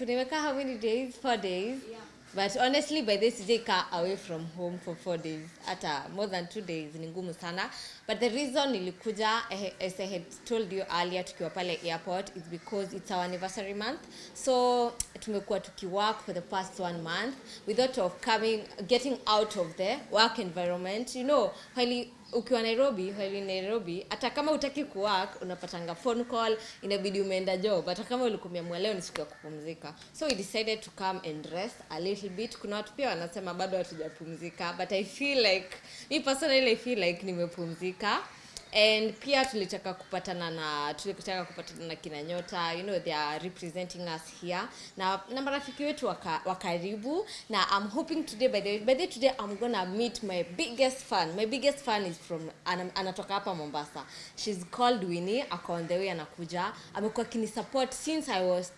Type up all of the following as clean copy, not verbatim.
nimekaa how many days? 4 days. Yeah. But honestly, by this day car away from home for 4 days. Ata more than 2 days ni ngumu sana. But the reason nilikuja, as I had told you earlier tukiwa pale airport, is because it's our anniversary month. So tumekuwa tukiwork for the past 1 month. We thought of getting out of the work environment. You know, ukiwa Nairobi, hata kama utaki kuwork, unapatanga phone call, inabidi umeenda job. Hata kama ulikuwa leo ni siku ya kupumzika. So we decided to come and rest a little bit. Kuna watu pia wanasema bado hatujapumzika, but I personally feel like nimepumzika. And pia tulitaka kupatana na kina Nyota, you know, they are representing us here. Na marafiki wetu wa karibu, na I'm hoping today by the way today I'm gonna meet my biggest fan. My biggest fan is from anatoka hapa Mombasa. She's called Winnie, ako on the way anakuja. Amekuwa kinisupport since I was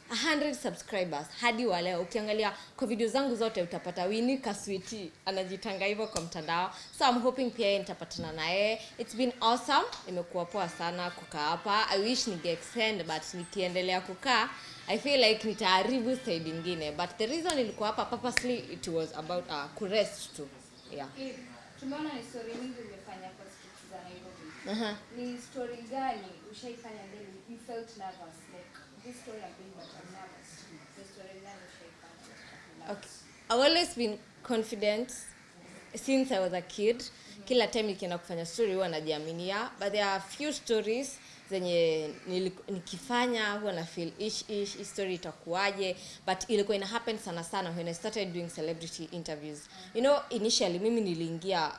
100 subscribers hadi wa leo. Ukiangalia kwa video zangu zote utapata Winnie Kaswiti anajitanga hivyo kwa mtandao. So I'm hoping pia nitapatana naye. It's been awesome. Imekuwa poa sana kukaa hapa. I wish extend, but nikiendelea kukaa I feel like nitaharibu side nyingine. But the reason nilikuwa hapa purposely, it was about kurest too. Yeah. Tumeona ni story nyingi umefanya kwa siku za Nairobi. Ni story gani ushaifanya leo you felt nervous like this story I'm doing but I'm nervous? The story gani ushaifanya? Okay. I've always been confident since I was a kid. Kila time nikienda kufanya story huwa najiaminia, but there are few stories zenye nikifanya huwa na feel ish story itakuaje, but ilikuwa ina happen sana when I started doing celebrity interviews. You know, initially mimi niliingia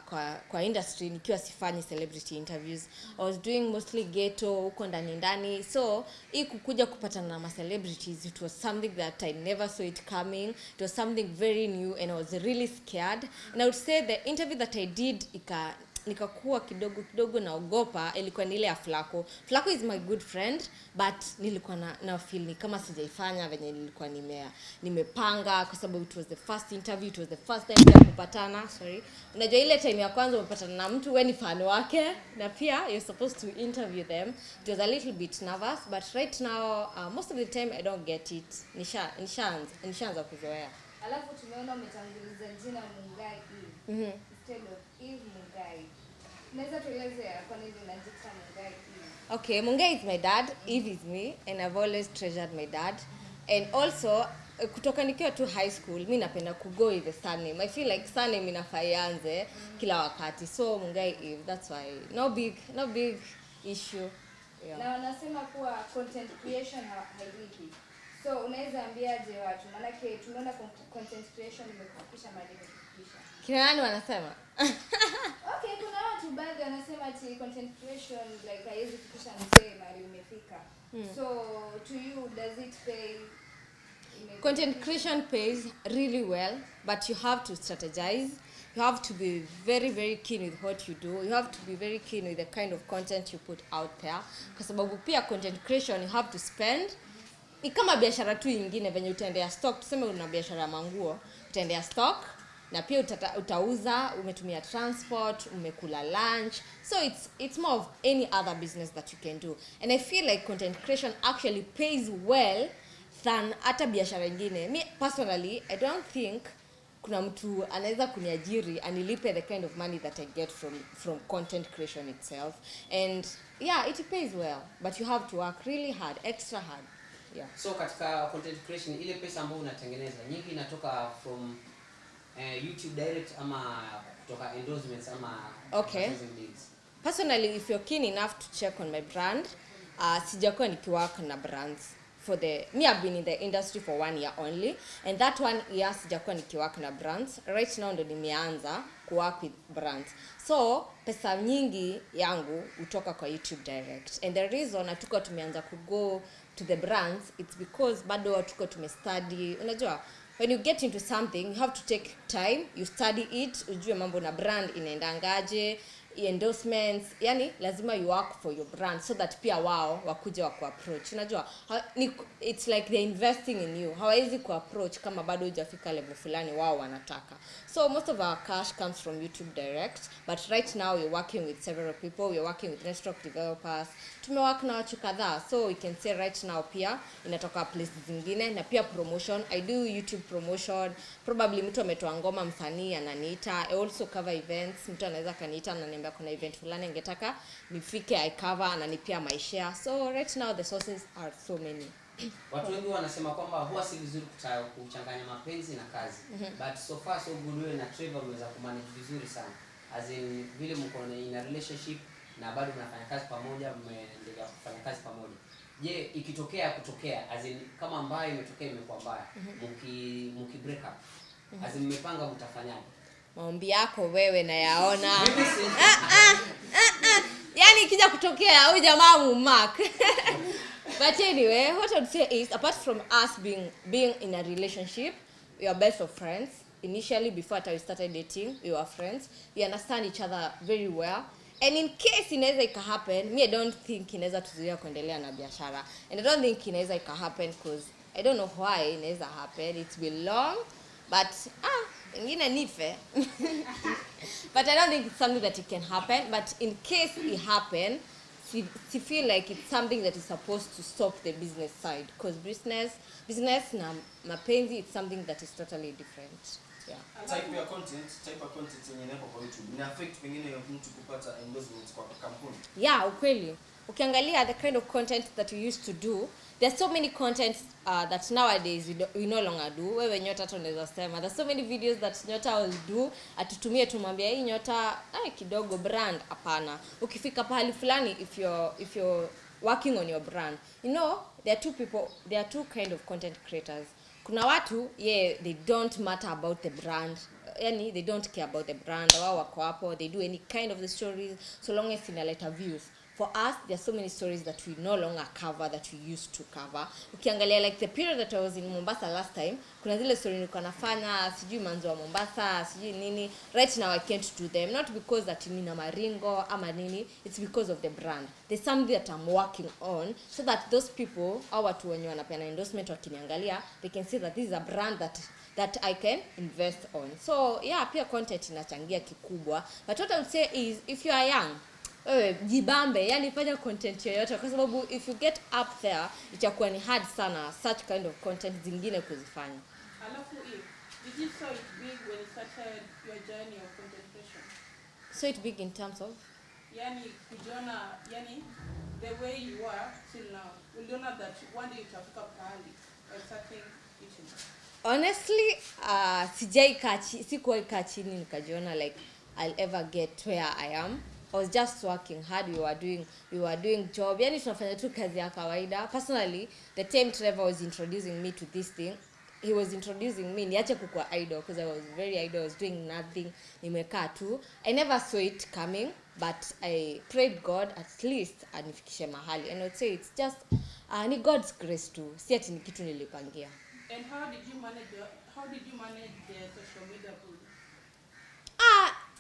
kwa industry nikiwa sifanyi celebrity interviews. I was doing mostly ghetto huko ndani. So kukuja kupatana na celebrities, it was something that I never saw it coming. It was something very new and I was really scared. And I would say the interview that I did nikakuwa kidogo naogopa, ilikuwa ni ile ya Flako. Flako is my good friend, but nilikuwa na feel ni kama sijaifanya venye nilikuwa nimepanga, kwa sababu it was the first interview, it was the first time ya kupatana. Unajua ile time ya kwanza umepatana na mtu wewe ni fan wake na pia you're supposed to interview them. It was a little bit nervous, but right now most of the time I don't get it. Nishaanza kuzoea. Alafu tumeona umetanguliza jina Mungai. Instead of Mungai. Unaweza tuelezea kwa nini unajiita Mungai? Okay, Mungai is my dad, Eve is me, and I've always treasured my dad. And also kutoka nikiwa tu high school, mimi napenda kugo with the surname. I feel like surname inafaa ianze kila wakati. So Mungai Eve, that's why no big issue. Yeah. Na wanasema kuwa content creation hailipi. So unaweza ambiaje watu? Maana tunaona content creation imekufikisha mahali imefikisha. Kina nani wanasema? Okay, kuna watu baadhi wanasema ati content creation like haiwezi kufikisha mzee mahali umefika. So to you, does it pay? Content creation pays really well, but you have to strategize. You have to be very, very keen with what you do. You have to be very keen with the kind of content you put out there. Kwa sababu pia content creation you have to spend. Ni kama biashara tu nyingine venye utaendea stock. Tuseme una biashara manguo, utaendea stock na pia utauza, umetumia transport, umekula lunch. So it's more of any other business that you can do. And I feel like content creation actually pays well than hata biashara nyingine. Me personally, I don't think kuna mtu anaweza kuniajiri anilipe the kind of money that I get from content creation itself. And yeah, it pays well, but you have to work really hard, extra hard. Yeah. So katika content creation ile pesa ambayo unatengeneza nyingi inatoka from YouTube direct ama kutoka endorsements ama advertising deals? Personally, if you're keen enough to check on my brand, sijakuwa nikiwork na brands. Me I've been in the industry for 1 year only, and that 1 year sijakuwa nikiwork na brands. Right now ndo nimeanza kuwork with brands. So pesa nyingi yangu utoka kwa YouTube direct. And the reason hatuko tumeanza go to the brands, it's because bado hatuko tumestudy. Unajua, when you get into something, you have to take time, you study it, ujue mambo na brand inaendangaje, endorsements, yani lazima you work for your brand so that pia wao wakuja wakuapproach. Unajua it's like they're investing in you. Hawezi kuapproach kama bado hujafika level fulani wao wanataka. So most of our cash comes from YouTube direct, but right now we're working with several people. We're working with network developers. Tumework na watu kadhaa, so we can say right now pia inatoka places zingine, na pia promotion. I do YouTube promotion. Probably mtu ametoa ngoma msanii ananiita. I also cover events. Mtu anaweza kaniita ananiambia kuna event fulani ningetaka nifike, I cover, ananipia my share. So right now the sources are so many. Watu wengi wanasema kwamba huwa si vizuri kuchanganya mapenzi na kazi. But so far so good, wewe na Trevor mmeweza kumanage vizuri sana. As in vile mko in a relationship na bado mnafanya kazi pamoja, mmeendelea kufanya kazi pamoja. Je, ikitokea kutokea as in kama mbaya imetokea imekuwa mbaya, mki break up. As in mmepanga mtafanyaje? Maombi yako wewe na yaona. Yani kija kutokea huyu jamaa mumark. But anyway, what I would say is, apart from us being in a relationship, we are best of friends. Initially, before we started dating, we were friends. We understand each other very well. And in case inaweza ika happen, I don't think inaweza tuzuia kuendelea na biashara. And I don't think inaweza ika happen because I don't know why inaweza happen. It's been long, but ingine nife. But I don't think it's something that it can happen. But in case it happen, she feel like it's something that is supposed to stop the business side, because business na mapenzi, it's something that is totally different. Yeah. Type of content yenye inapo kwa YouTube ina affect pengine mtu kupata endorsements kwa kampuni. Yeah, ukweli. Ukiangalia the kind of content that we used to do, there's so many contents that nowadays we no longer do. Wewe Nyota tunaweza sema there's so many videos that Nyota will do, atutumie tumwambia hii Nyota kidogo brand. Hapana, ukifika pahali fulani, if you're working on your brand, you know there are two kind of content creators. Kuna watu they don't matter about the brand, yani they don't care about the brand. Wao wako hapo, they do any kind of the stories so long as inaleta views. For us, there are so many stories that we no longer cover that we used to cover. Ukiangalia like the period that I was in Mombasa last time, kuna zile story nilikuwa nafanya, sijui manzo wa Mombasa, sijui nini. Right now I can't do them, not because that nina maringo ama nini, it's because of the brand. There's something that I'm working on so that those people, au watu wenye wanapeana endorsement wakiniangalia, they can see that this is a brand that I can invest on. So yeah, pia content inachangia kikubwa. But what I would say is, if you are young, jibambe, yani fanya content yoyote, kwa sababu if you get up there itakuwa ni hard sana such kind of content zingine kuzifanya. Alafu did you saw it big when you started your journey of content creation? So it big in terms of? Yani kujiona, yani the way you are till now, uliona that one day utafika pahali or something kitchen? Honestly, sikuwahi kaa chini nikajiona like I'll ever get where I am. I was just working hard. We were doing job. Yani tunafanya tu kazi ya kawaida. Personally, the time Trevor was introducing me to this thing, he was introducing me niache kukua idol, because I was very idle. I was doing nothing. Nimekaa tu. I never saw it coming, but I prayed God at least anifikishe mahali. And I would say it's just ni God's grace too. Si ati ni kitu nilipangia. And how did you manage the social media pool?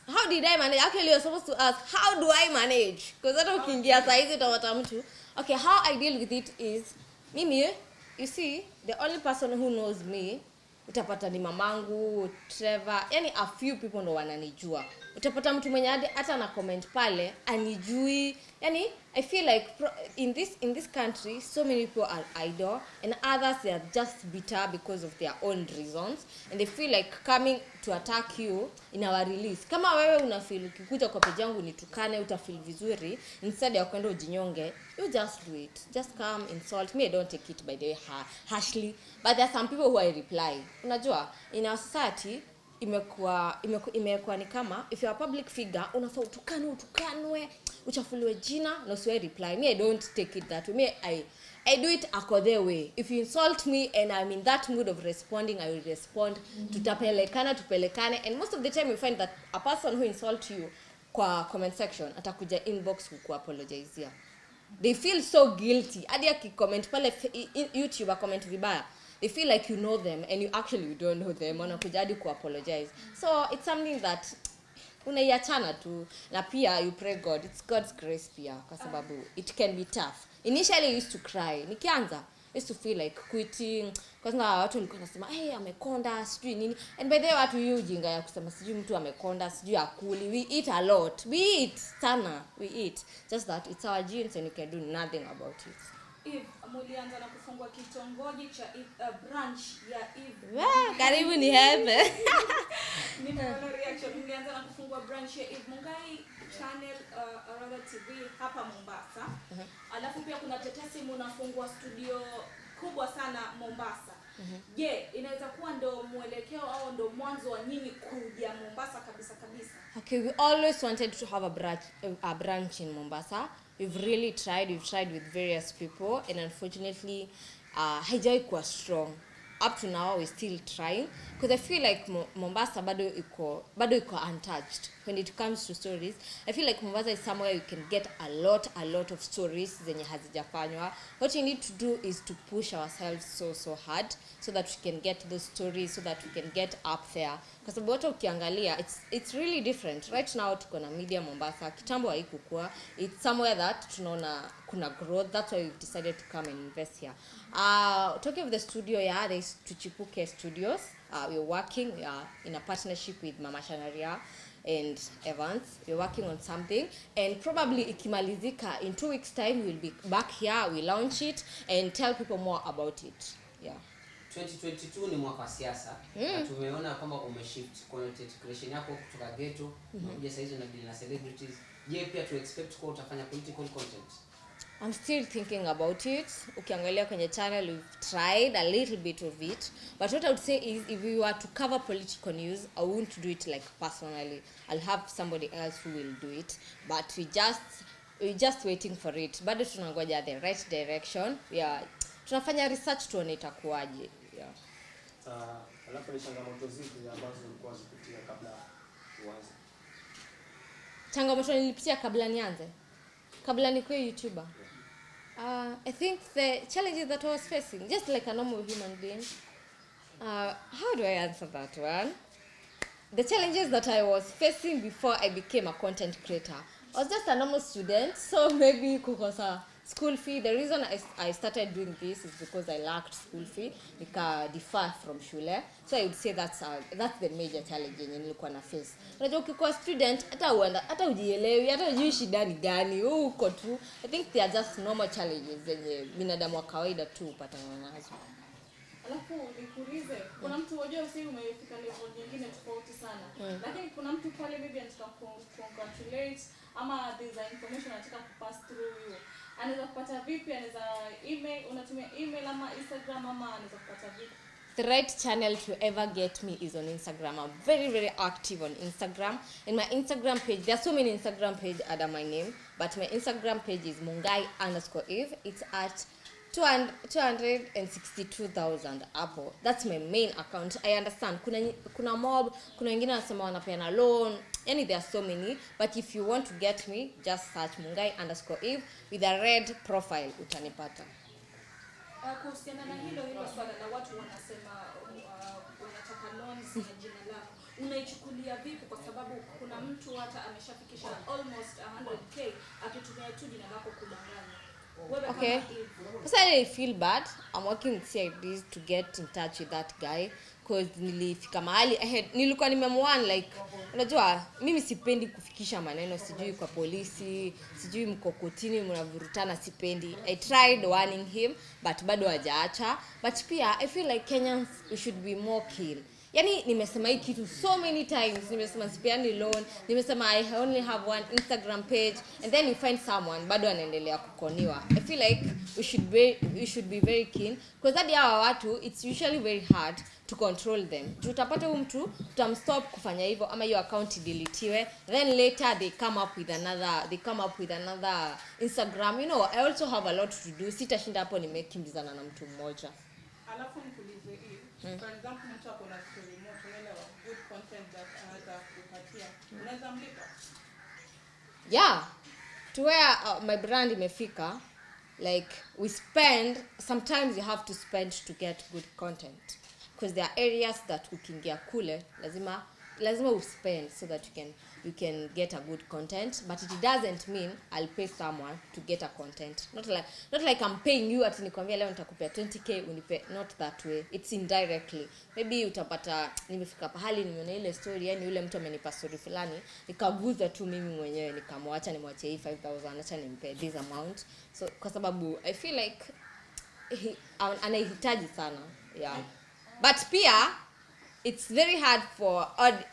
How did I manage? Actually, you're supposed to ask, how do I manage? Because I don't think okay, how I deal with it is, mimi, you see, the only person who knows me, utapata ni mamangu, Trevor, yani a few people ndo wananijua. Utapata mtu mwenye hata na comment pale anijui. Yani I feel like in this country so many people are idle, and others they are just bitter because of their own reasons, and they feel like coming to attack you in our release. Kama wewe unafeel ukikuja kwa page yangu nitukane utafeel vizuri, instead ya kwenda ujinyonge, you just do it. Just come insult me. I don't take it by the way harshly, but there are some people who I reply. Unajua in our society imekuwa ni kama if you are a public figure unafaa utukanwe uchafuliwe jina na usiwe reply. Me, I don't take it that way. Me, I do it according way. If you insult me and I'm in that mood of responding, I will respond. Tupelekane. And most of the time you find that a person who insult you kwa comment section atakuja inbox kukuapologizea. They feel so guilty. Hadi akicomment pale YouTube comment vibaya, they feel like you know them and you don't know them. Wanakuja hadi kuapologize. So it's something that unaiachana tu, na pia you pray God, it's God's grace pia, kwa sababu it can be tough. Initially I used to cry nikianza, I used to feel like quitting, because watu walikuwa nasema amekonda sijui nini, and by the way watu hiyo ujinga ya kusema sijui mtu amekonda sijui akuli, we eat a lot, we eat sana, we eat, just that it's our genes and you can do nothing about it. Eve, mulianza na kufungua kitongoji cha branch ya Eve. Karibu ni hebe. Nimeona reaction. Mulianza na kufungua branch ya Eve Mungai channel Arada TV hapa Mombasa. Alafu pia kuna tetesi mnafungua studio kubwa sana Mombasa. Je, inaweza kuwa ndo mwelekeo au ndo mwanzo wa nyinyi kuja Mombasa kabisa kabisa? Okay, we always wanted to have a branch in Mombasa. We've tried with various people, and unfortunately haijai kuwa strong. Up to now we're still trying, because I feel like Mombasa bado iko untouched when it comes to stories. I feel like Mombasa is somewhere you can get a lot of stories zenye hazijafanywa. What you need to do is to push ourselves so hard so that we can get those stories, so that we can get up there. Kwa sababu watu ukiangalia, it's really different. Right now tuko na media Mombasa, kitambo haikukua. It's somewhere that tunaona kuna growth. That's why we've decided to come and invest here. Talking of the studio, there's Tuchipuke Studios. We're working in a partnership with Mama Shanaria and Evans. We're working on something, and probably ikimalizika in 2 weeks time we'll be back here, we launch it and tell people more about it. 2022 ni mwaka wa siasa. Na tumeona kwamba umeshift content creation yako kutoka ghetto unakuja sasa hizo na deal na celebrities. Je, pia to expect kwa utafanya political content? I'm still thinking about it. Ukiangalia kwenye channel, we've tried a little bit of it, but what I would say is if we were to cover political news, I won't do it like personally. I'll have somebody else who will do it, but we're just waiting for it. Bado tunangoja the right direction. Tunafanya research tuone itakuwaje. Alafu ni changamoto zipi ambazo ulikuwa zipitia kabla uanze? Changamoto nilipitia kabla nianze? Kabla nikuwe YouTuber? I think the challenges that I was facing, just like a normal human being. How do I answer that one? The challenges that I was facing before I became a content creator. I was just a normal student, so maybe kukosa school fee. The reason I started doing this is because I lacked school fee, nika defer from shule. So I would say that's the major challenge yenye nilikuwa na face. Unajua ukikuwa student hata ujielewi, hata hujui shida ni gani, uko tu. I think they are just normal challenges zenye binadamu wa kawaida tu upatana nazo. Alafu nikuulize, kuna mtu unajua usii umefika level nyingine tofauti sana. Lakini kuna mtu pale maybe anataka congratulate ama there's a information anataka kupass through you. Anaweza kupata vipi? Anaweza email, unatumia email ama Instagram, ama anaweza kupata vipi? The right channel to ever get me is on Instagram. I'm very active on Instagram. In my Instagram page, there are so many Instagram pages under my name, but my Instagram page is Mungai_Eve. It's at 262,000 hapo. That's my main account. I understand kuna mob, kuna wengine wanasema wanapeana loan. There are so many, but if you want to get me, just search Mungai_Eve with a red profile, utanipata. Kuhusiana na hilo swala la watu wanasema wanataka loans na jina lako, unaichukulia vipi? Kwa sababu kuna mtu hata ameshafikisha almost 100k akitumia tu jina lako kudanganya. Okay. So I feel bad. I'm working with CIDs to get in touch with that guy, because nilifika mahali nilikuwa nimemwan like, unajua mimi sipendi kufikisha maneno sijui kwa polisi, sijui mkokotini mnavurutana, sipendi. I tried warning him but bado hajaacha. But pia I feel like Kenyans, we should be more keen. Nimesema hii kitu so many times. Nimesema sipeani loan, nimesema I only have one Instagram page, and then you find someone bado anaendelea kukoniwa. I feel like we should be very keen, because hadi hawa watu it's usually very hard to control them. Tutapata huyu mtu, tutamstop kufanya hivyo ama hiyo account deletiwe, then later they come up with another Instagram. I also have a lot to do. Sitashinda hapo nimekimbizana na mtu mmoja. Alafu nikuulize hii, for example mtu ako na story moto, unaelewa, good content that anaweza kupatia, unaweza mlipa? To where my brand imefika, like sometimes you have to spend to get good content, because there are areas that ukiingia kule lazima lazima uspend so that you can get a good content, but it doesn't mean I'll pay someone to get a content. Not like I'm paying you ati nikwambia leo nitakupea 20k unipe, not that way. It's indirectly. Maybe utapata nimefika pahali nimeona ile story, yani yule mtu amenipa story fulani nikaguza tu mimi mwenyewe nikamwacha nimwachie hii 5000 acha nimpe this amount. So kwa sababu I feel like anahitaji sana. Yeah. But pia it's very hard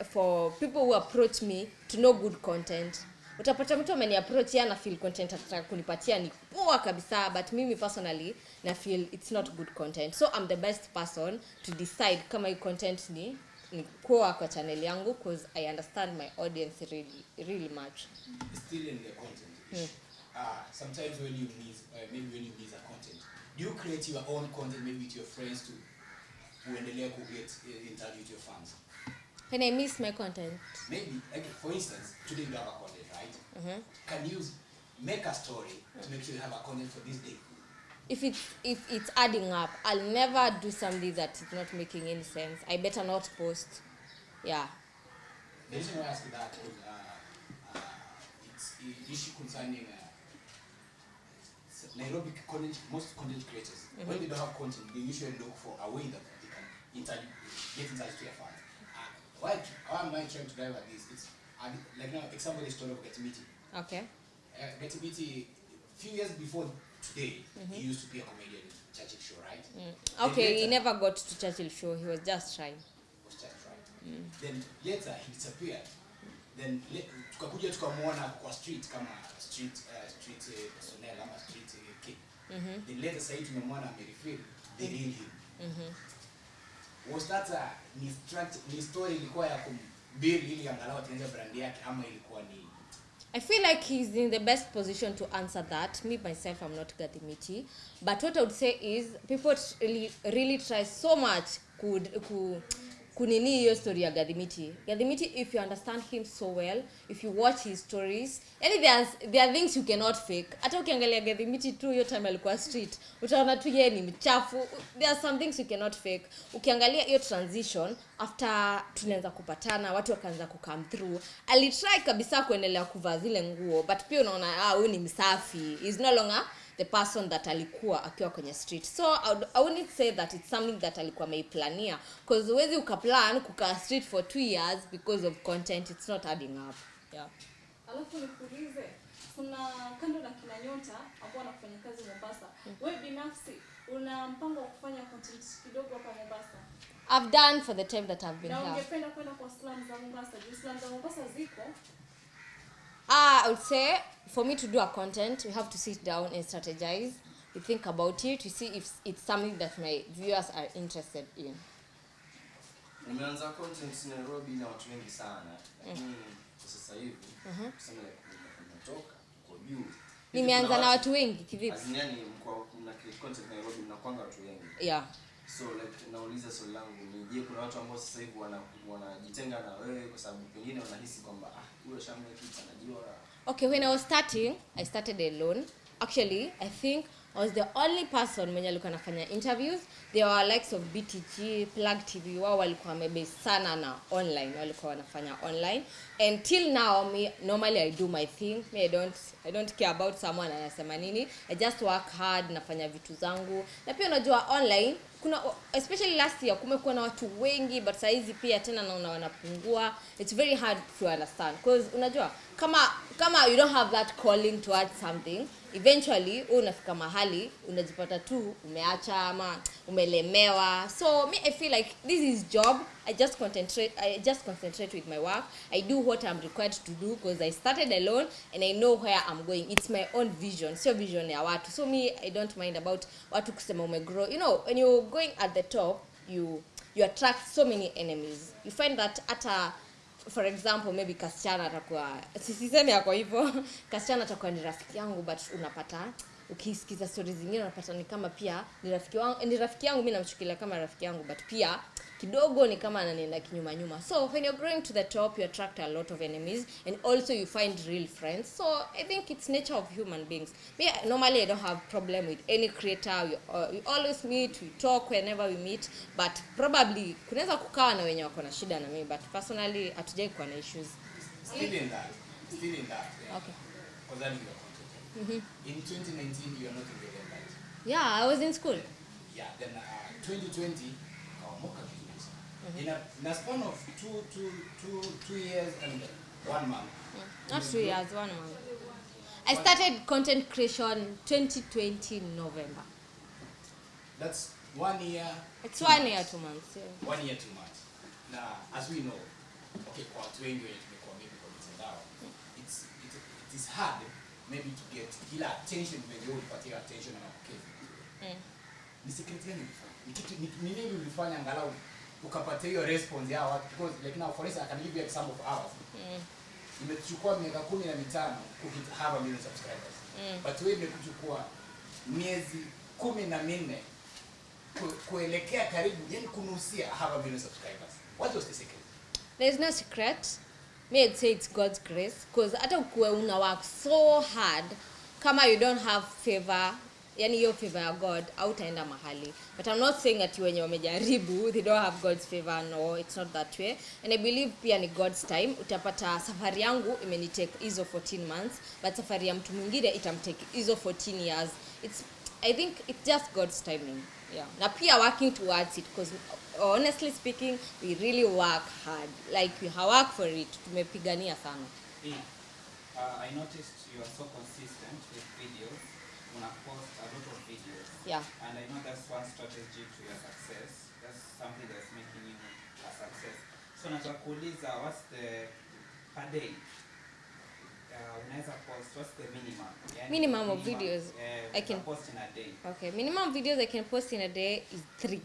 for people who approach me to know good content. Utapata mtu ameni approach yana feel content ataka kunipatia ni poa kabisa, but mimi personally na feel it's not good content. So I'm the best person to decide kama hii content ni poa kwa channel yangu, because I understand my audience really much. Still in the content. Sometimes when you need a content, do you create your own content maybe with your friends to uendelea ku get in touch with your fans? When I miss my content, Maybe, like for instance, today you have a content, right? Can you make a story to make sure you have a content for this day? if it's adding up, I'll never do something that is not making any sense. I better not post. Yeah. The reason why I ask you that is it's an issue concerning Nairobi content, most content creators. When they don't have content, they usually look for a way that they can get in touch to their fans. Why am I trying to drive at this? It's like now, example, the story of Getimiti. Okay. Getimiti, few years before today, he used to be a comedian in Churchill Show, right? Okay, he never got to Churchill Show. He was just trying. Then later he disappeared. Then tukakuja tukamwona kwa street kama street personnel ama street kid. Then later sasa tumemwona amerefeel the real him. Was that ni story ilikuwa ya kumbiri ili angalau atengeneze brand yake ama ilikuwa ni? I feel like he's in the best position to answer that. Me myself, I'm not Gatimiti, but what I would say is people really try so much kunini hiyo story ya Gatimiti. Gatimiti, if you understand him so well, if you watch his stories, and there are things you cannot fake. Hata ukiangalia Gatimiti tu hiyo time alikuwa street, utaona tu yeye ni mchafu. There are some things you cannot fake. Ukiangalia hiyo transition after tunaanza kupatana, watu wakaanza ku come through, alitry kabisa kuendelea kuvaa zile nguo, but pia unaona huyu ni msafi. Is no longer the person that alikuwa akiwa kwenye street. So I wouldn't say that it's something that alikuwa ameiplania, because huwezi ukaplan kukaa street for 2 years because of content. It's not adding up. Yeah. Alafu nikuulize, kuna kando na kina Nyota ambao wanafanya kazi Mombasa, wewe binafsi una mpango wa kufanya content kidogo hapa Mombasa? I've done for the time that I've been here. Na ungependa kwenda kwa slums za Mombasa? Slums za Mombasa ziko? I would say for me to do a content, we have to sit down and strategize. We think about it to see if it's something that my viewers are interested in. Nimeanza content Nairobi na watu wengi sana. Lakini sasa hivi kusema nimetoka kwa juu. Nimeanza na watu wengi kivipi? Aziniani mko na content Nairobi mnakwanga watu wengi. Yeah. So like nauliza swali langu ni je, kuna watu ambao sasa hivi wanajitenga na wewe kwa sababu pengine wanahisi kwamba huyo shamwe kitu anajua? Okay, when I was starting, I started alone. Actually, I think I was the only person mwenye alikuwa anafanya interviews. There were likes of BTG, Plug TV, wao walikuwa wamebase sana na online, walikuwa wanafanya online. Until now, normally I do my thing. I don't care about someone anasema nini. I just work hard, nafanya vitu zangu. Na pia unajua online, kuna especially last year kumekuwa na watu wengi, but saizi pia tena naona wanapungua. It's very hard to understand because unajua kama you don't have that calling towards something, eventually unafika mahali unajipata tu umeacha ama umelemewa. So me, I feel like this is job. I just concentrate with my work. I do what I'm required to do because I started alone and I know where I'm going. It's my own vision, so vision ya watu. So me, I don't mind about watu kusema umegrow. You know, when you're going at the top, you attract so many enemies. You find that for example, maybe kasichana atakuwa siseme yako hivyo, kasichana atakuwa ni rafiki yangu, but unapata ukisikiza stories zingine unapata ni kama pia ni rafiki yangu, mimi namchukulia kama rafiki yangu, but pia kidogo ni kama ananienda kinyuma nyuma. So when you're growing to the top, you attract a lot of enemies, and also you find real friends. So I think it's nature of human beings. Me, normally I don't have problem with any creator. We always meet, we talk whenever we meet, but probably kunaweza kukaa na wenye wako na shida na mimi, but personally hatujai kuwa na issues. Still in that. Yeah. Okay. Because I'm in 2019, you are not in the limelight. Yeah, I was in school. Yeah, then 2020, in a span of two years and 1 month. Not 2 years, 1 month. I started content creation 2020 November. That's 1 year. It's 1 year, 2 months. Yeah. 1 year, 2 months. Now, as we know, okay, kwa watu wengi wenye tumekuwa maybe kwa mitandao, it is hard maybe to get kila attention when you ulipatia attention na okay. Ni secret gani ulifanya? Ni nini ulifanya angalau ukapata hiyo response ya watu? Because like now for instance I can give you example of ours. Imechukua miaka 15 have a million subscribers. But wewe imekuchukua miezi 14 kuelekea karibu yani kunusia have a million subscribers. What was the secret? There's no secret. Me, I'd say it's God's grace, because hata ukuwe una work so hard kama you don't have favor, yani hiyo favor ya God, hautaenda mahali. But I'm not saying that wenye wamejaribu they don't have God's favor. No, it's not that way. And I believe pia ni God's time. Utapata safari yangu imenitake hizo 14 months, but safari ya mtu mwingine itamtake hizo 14 years. I think it's just God's timing. Yeah. Na pia working towards it, because honestly speaking, we really work hard. Like we have worked for it. Tumepigania sana. I noticed you are so consistent with videos. Una post a lot of videos. Yeah. And I know that's one strategy to your success. That's something that's making you a success. So nataka kuuliza, what's the per day? Unaweza post, what's the minimum? Yani minimum of videos I can post in a day. Okay, minimum videos I can post in a day is 3.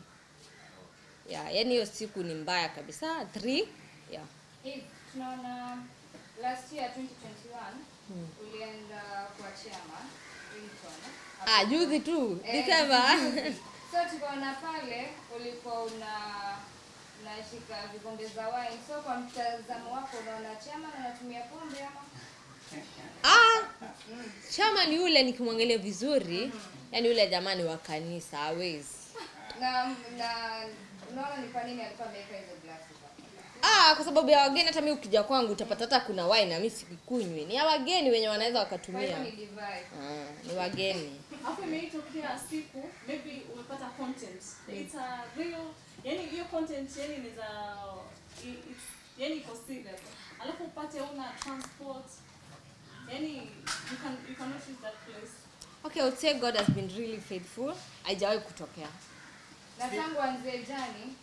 Yeah, yani hiyo siku ni mbaya kabisa. 3. Yeah. Hey, tunaona last year 2021 ulienda kwa chama Ringtone. Juzi tu December. So tukaona pale ulikuwa unashika vikombe za wine. So kwa mtazamo wako unaona chama anatumia pombe ama? Chama ni yule nikimwangalia vizuri, yani yule jamani wa kanisa hawezi. Na unaona ni kwa nini alikuwa ameweka hizo glasi? Kwa sababu ya wageni. Hata mimi ukija kwangu utapata hata kuna wine na mimi sikunywi. Ni ya wageni wenye wanaweza wakatumia. Kwa hiyo ni divide. Ni wageni. Hapo imeitokea siku maybe umepata content. It's a real, yani hiyo content yani ni za yani iko serious. Alafu upate una transport. Yani you cannot use that place. Okay, I would say God has been really faithful. Haijawahi kutokea. Na tangu anze jani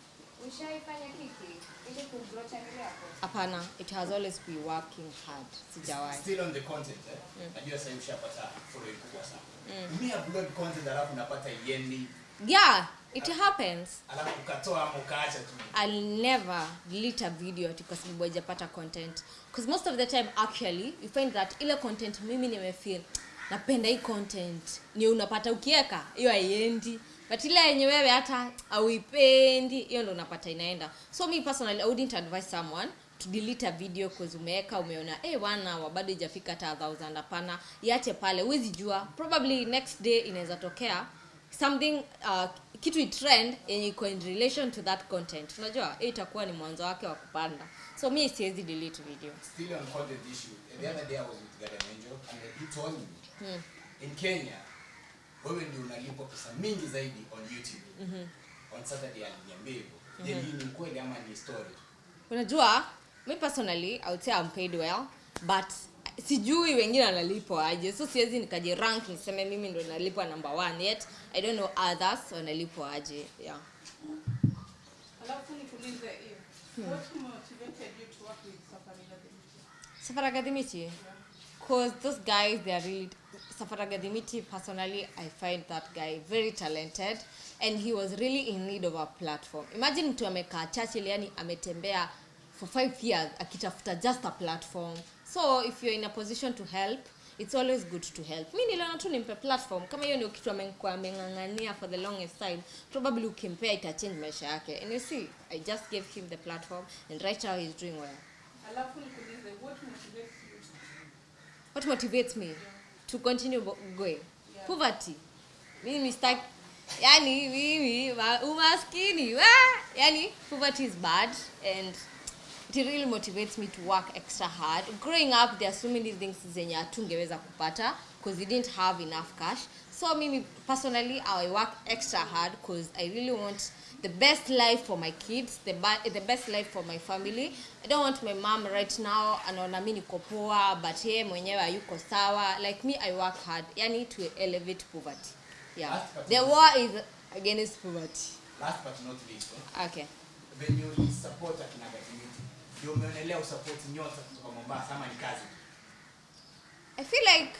ushaifanya kiki ili kugrow channel yako? Hapana, it has always been working hard. Sijawahi. Still on the content, najua sasa ushapata following kubwa sana. Me upload content alafu napata yendi. Yeah, it happens. Alafu ukatoa ama ukaacha tu. I'll never delete a video kwa sababu hajapata content, because most of the time actually you find that ile content mimi nimefeel napenda hii content ni unapata ukieka hiyo haiendi, but ile yenye wewe hata auipendi hiyo ndo unapata inaenda. So me personally I wouldn't advise someone to delete a video because umeona 1 hour bado haijafika hata 1000. Hapana, iache pale. Huwezi jua, probably next day inaweza tokea something kitu itrend yenye iko in relation to that content. Unajua itakuwa ni mwanzo wake wa kupanda. So me siwezi delete video. Still on content issue. The other day I was with Garden Angel and he told me in Kenya wewe ndio unalipwa pesa mingi zaidi on YouTube. On Saturday aliniambia hivyo. Ni kweli ama ni story? Unajua me personally I would say I'm paid well, but sijui wengine wanalipwa aje. So siwezi nikaje rank niseme mimi ndo nalipwa number 1 yet. I don't know others wanalipwa aje. Yeah. Alafu nikuulize hiyo. What motivated you to work with Safari Academy? Because those guys, they are really... Safari Academy, personally, I find that guy very talented, and he was really in need of a platform. Imagine mtu amekaa Churchill, yani ametembea for 5 years akitafuta just a platform. So if you're in a position to help, it's always good to help. Mimi niliona tu nimpe platform kama hiyo ndio kitu ameng'ang'ania for the longest time, probably ukimpea ita change maisha yake. And you see, I just gave him the platform and right now he's doing well. Alafu nikuulize, what motivates you? What motivates me to continue going? Poverty. Mimi stuck. Yani mimi umaskini. Yani poverty is bad and it really motivates me to work extra hard. Growing up, there are so many things zenye hatungeweza kupata because we didn't have enough cash. So mimi personally, I work extra hard because I really want the best life for my kids, the best life for my family. I don't want my mom right now anaona mimi niko poa but yeye mwenyewe hayuko sawa. Like me, I work hard yani to elevate poverty. Yeah. The war is against poverty. Last but not least. Okay. When you support akina Gatimiti, ndio umeonelea usupport Nyota kutoka Mombasa ama ni kazi? I feel like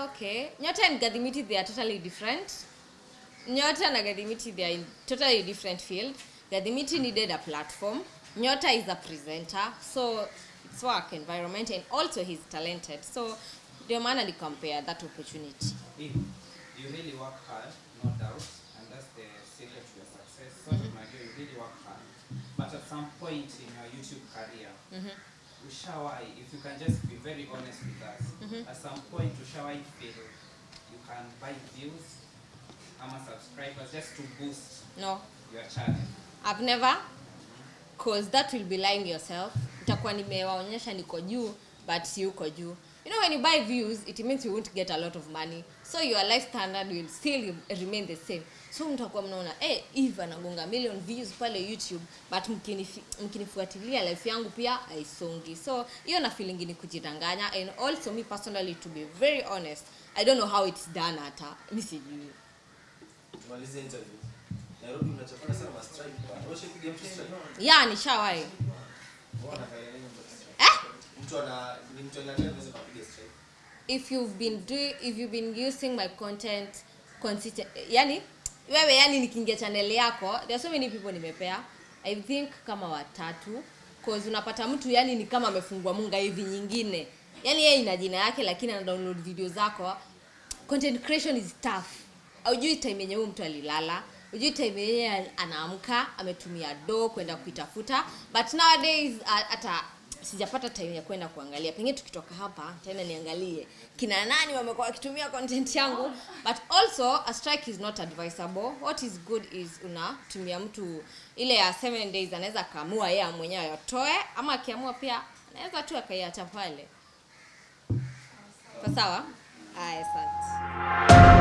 okay, Nyota and Gatimiti, they are totally different. Nyota and Gatimiti, they are in totally different field. Gatimiti needed a platform. Nyota is a presenter, so it's work environment and also he's talented. So the man and compare that opportunity. You really work hard, no doubt, and that's the secret to your success. So you really work hard. But at some point in your YouTube career, ushawai, if you can just be very honest with us, at some point ushawai feel you can buy views, subscribers just to boost your channel? I've never, because that will be lying yourself. Utakuwa nimewaonyesha niko juu but si uko juu. You know, when you buy views, it means you won't get a lot of money. So your life standard will still remain the same. So mtakuwa mnaona, Eve anagonga million views pale YouTube, but mkinifuatilia life yangu pia haisongi. So hiyo na feeling ni kujidanganya. And also me personally, to be very honest, I don't know how it's done hata. Mimi sijui. Tumalize interview. Nairobi unachafana sana ma strike bwana. Wewe ushapige mtu strike? Yeah, nishawai. Bwana kaya nini? Mtu anaweza kupiga strike. If you've been using my content consistent, yani wewe yani nikiingia channel yako, there are so many people nimepea. I think kama 3 because unapata mtu yani ni kama amefungua Mungai hivi nyingine. Yani yeye ina jina yake lakini ana download video zako. Content creation is tough. Hujui time yenyewe mtu alilala, hujui time yenyewe anaamka, ametumia do kwenda kuitafuta. But nowadays hata sijapata time ya kwenda kuangalia. Pengine tukitoka hapa tena niangalie kina nani wamekuwa wakitumia content yangu. But also a strike is not advisable. What is good is unatumia mtu ile ya 7 days anaweza kaamua yeye mwenyewe atoe, ama akiamua pia anaweza tu akaiacha pale. Sawa? Asante.